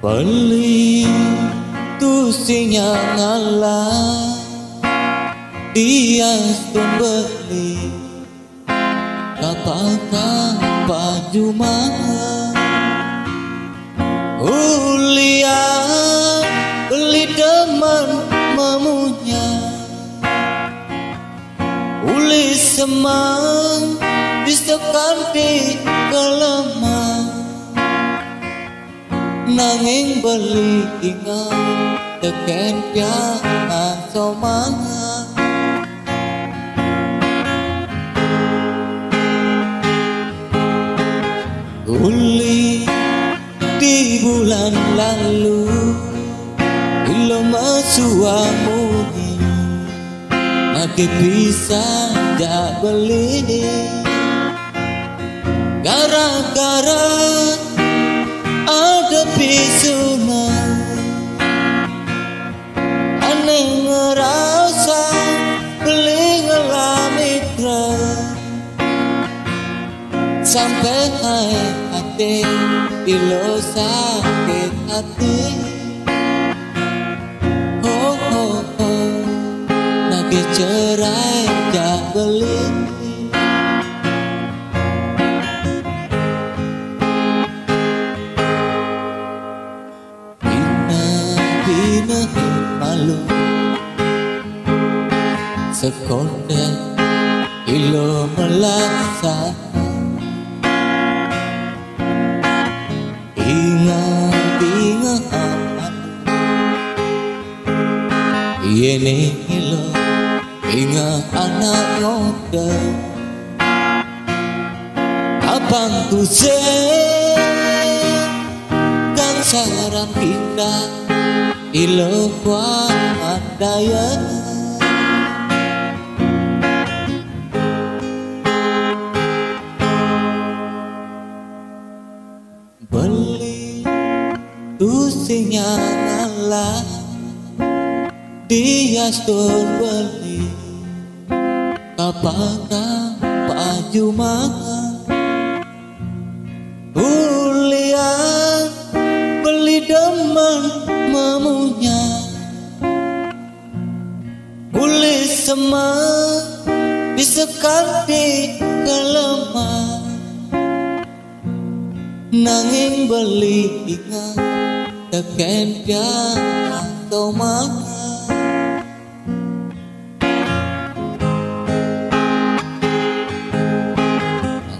Beli tu sinya ngalah dia pun beli apakah baju mahal ulian beli demen memunya uli semang disekan di kelemah nanging beli ingat teken piang somangat uli di bulan lalu ilo masuamuni nake bisa jak beli gara-gara ada pisuna aneh ngerasa beli ngelamitra sampai hati ilo sakit hati oh oh oh nage cerai jak beli bina malu sekolah ilo melaksa ingat ini ilo ingat anak muda abang tuze dan saran kita ilo kuat daya beli tu sinya ngalah dia stun beli apakah baju mahal ulian beli demen memunya uli semang disekat di kelemah nanging beli ingat teken piang somangat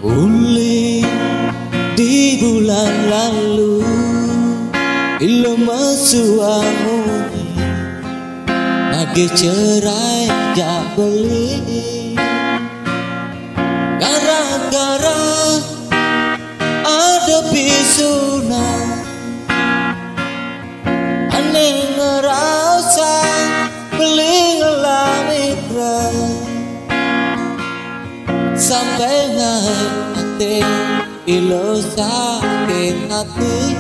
uli di bulan lalu ilo masuamuni nage cerai jak beli gara-gara ada pisuna aneh ngerasa beli ngelamitra sampai hati ilo sakit hati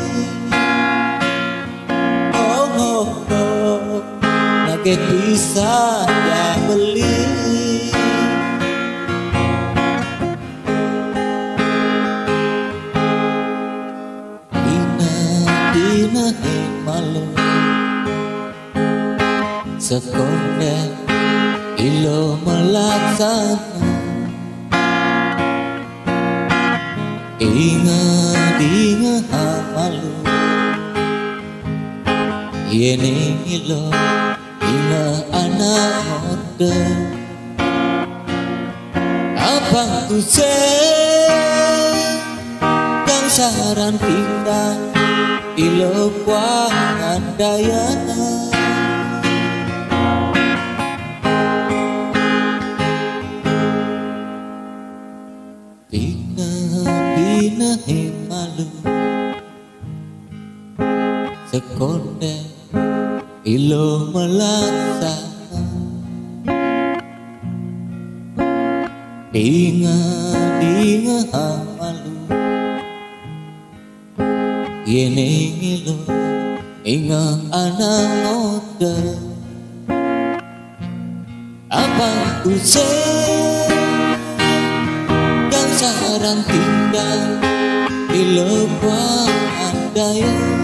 oh oh oh nage bisa ya beli bina malu sekolah ilo melaksana ingat malu ini ilo ingat anak muda abang tuze dan saran kita ilo kuat daya bina malu sekolah ilo melaksana ingat malu ini ilo ingat anak muda abang tuze dan saran tinggal ilo kuat daya